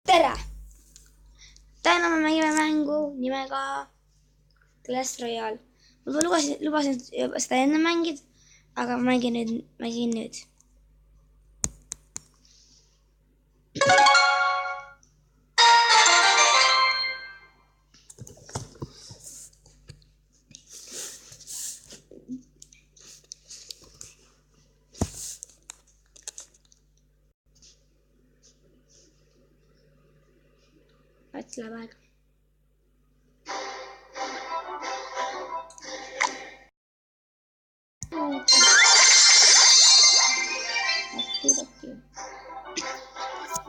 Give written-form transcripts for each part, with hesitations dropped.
tere! täna me mängime mängu nimega Clash Royale. Ma lubasin seda enne mängida, aga mängin nüüd. Läheb aega.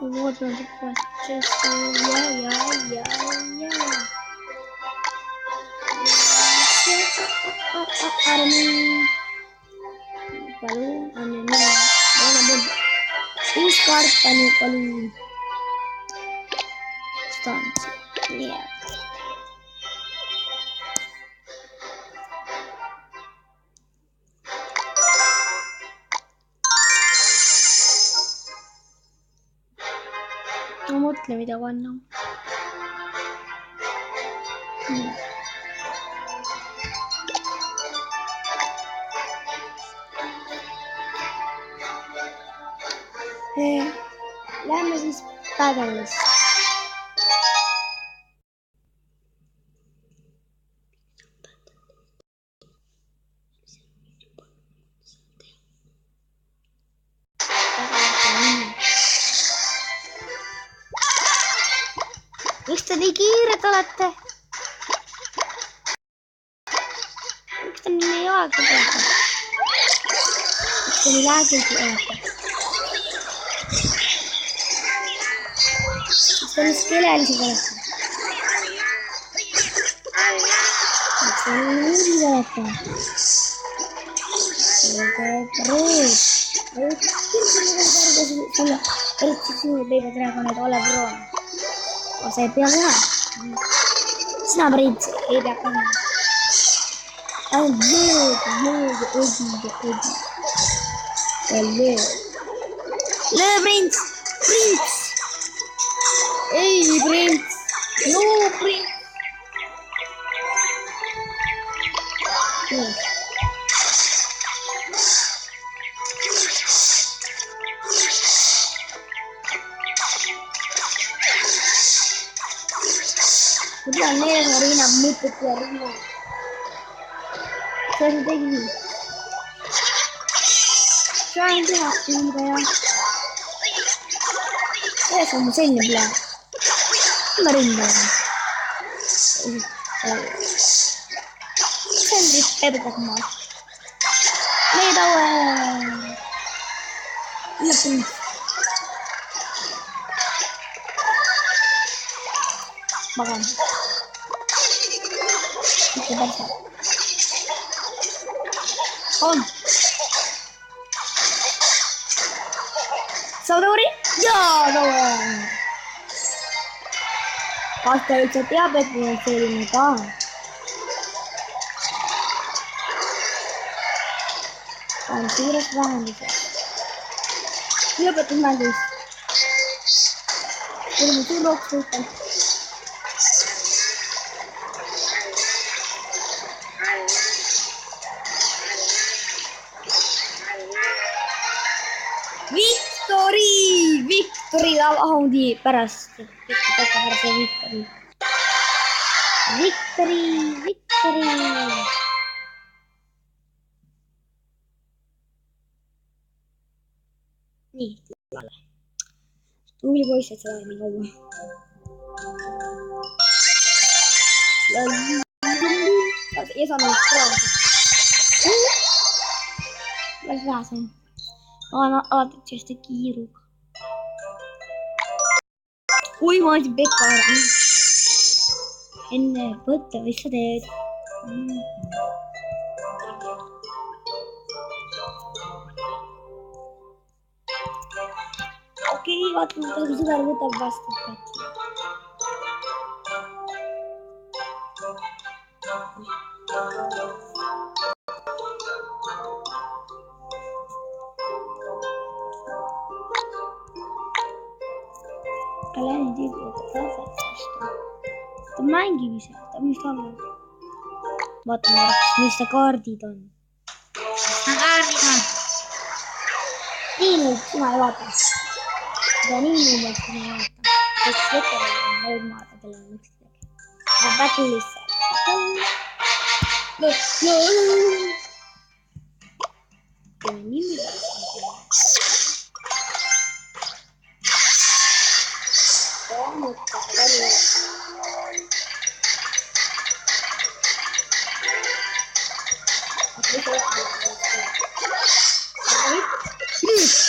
Вот он такой. Ma mõtle, mida panna. Lähme siis pädevust. Miks te nii kiired olete? Miks te nii aega olete? Miks te nii läägilgi olete? Miks te nii skelelised olete? Miks te nii nuudid olete? Eriti suur Baby Dragon, et ole pro. Aga sa ei pea teha. Sina Priit ei pea teha. Ainult lööd. Löö Priit! Priit! Ei Priit! No Priit! Mida on neljasa Riina mõtet ja Riina? See on tegi nii. Saan teha mida ja... See on mu selline plaan. Ma rindan. See on riik pebetab maal. Leida uue... Lõpuni. Magan. Mitte päris. On. Saab tõuri? Jaa, tõuri. Kas ta üldse teab, et mul on selline ka? On suures vähenduses. Lõpetus mängis. Kui mul suur rooks võitan. Victory lahundi pärast. Victory. Nii, laale. Tubli poiss, et sa lähed nii kaua. Esane praegu. Läks vähe sain. Alati selliste kiiruga. Ui, ma andsin pekka ära. Enne võtta, mis sa teed? Okei, vaatame, kas sõber võtab vastu. lähen tüübi perfekt vastu. ta mängib ise, ta mis tal on. vaatame korraks, mis ta kaardid on. nii nüüd, sina ei vaata. ja nii nüüd, et sina ei vaata. üks veterani on nõud maada, kellel on üks midagi. väga lihtsalt. teeme niimoodi. mõtta välja.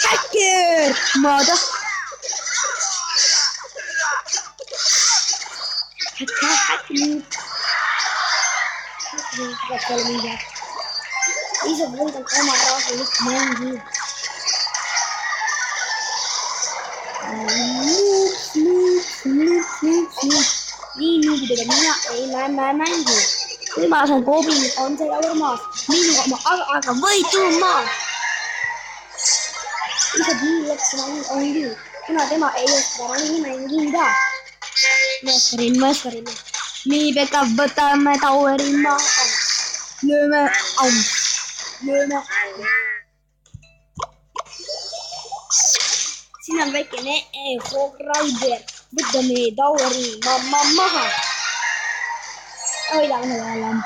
Hacker! Mother! Hacker! Ise võidab oma rahulik mängi. Nii nuubidega mina ei mängi. Kui ma saan koobi, on see jalur maas. Minuga ma aga võitumaa. Isegi nii läks ongi. Kuna tema ei oska nii mängida. Mõskarin. Nii Pekka, võtame Taueri maha. Lööme. Siin on väikene Frog-Rider. Võtame Taueri maha. Hoidame selle jälle.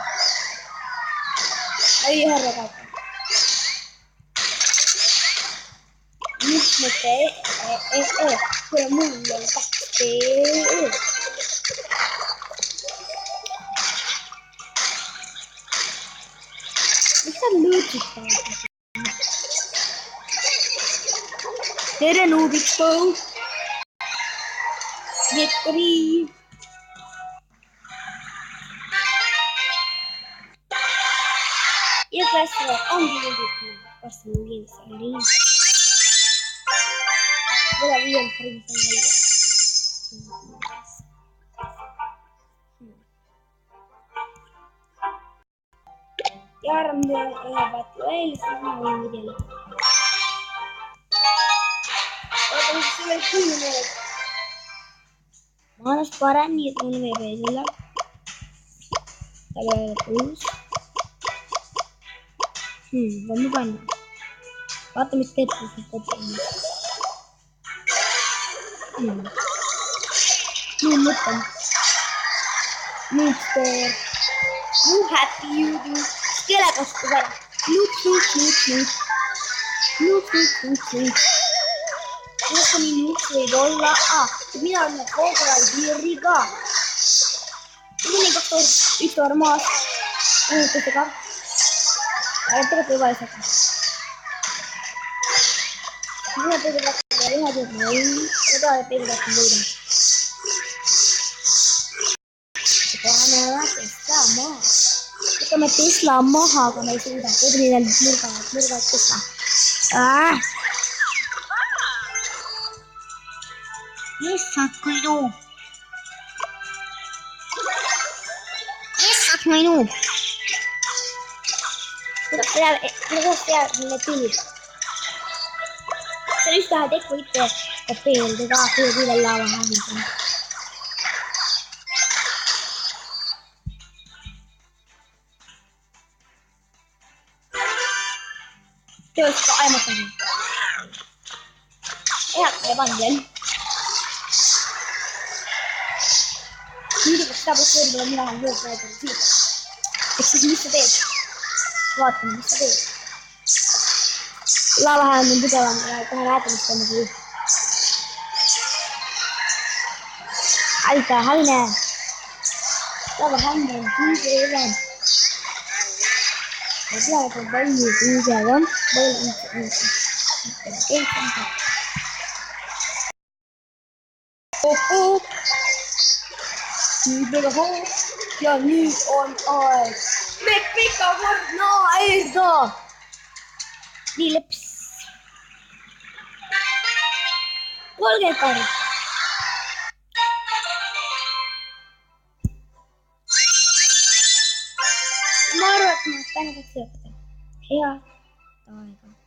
Ei härra kaota. Miks mõte kui mul on 2 Miks sa lõõtsid? Tere nuubiks põu. Victory. Ja Clash ongi liigitud. Varsti on kindlasti riis. Võda 5 riis on välja. Ja arvan, lähevad veel, siis ma võin videole. Oota, mis see veel kuulme? Ma annast parem, nii et mul veeb eesile. Tal ei ole puus. Võime panna. Vaata, mis teeb, kus need kopi on. Nüüd mõtlen. Nüüd teeb. You happy you do. Kelle kastus ära. Nüüd. Kuidas nii nüüd võib olla? Mina olen Frog-Rideriga. Mõnikord üks toor maas. Mõnikordega. Tegelikult ei vaja seda. Mina tegelikult ühe teeb ma ei. Seda tegelikult võida. Paneme Tesla maha. Võtame Tesla maha, aga me ei suuda. Võtame nurgad Tesla. Issand, kui noob. Issand, kui noob. Kuidas tead need tüüd? See on üks taha tekku mitte kopeerida ka, kui küll laava hävida. Tööst ka aimatasin. Ehaka ei pannud veel. Muidugi seda blokeerida mina olen võõrd räägida siit. Eks siis mis sa teed? Vaatame, mis sa teed. Laavahäänd on tugevam ja kohe räädamist on nagu juht. Aita, haine. Laavahäänd on tugevam. Ma tean, et on palju tugevam. Nüüd mega hoog ja nüüd on aeg. Me pika võrdna aega. Nii leps. 30 kaardi. Ma arvan, et ma täna saaks lõpetada. Head aega.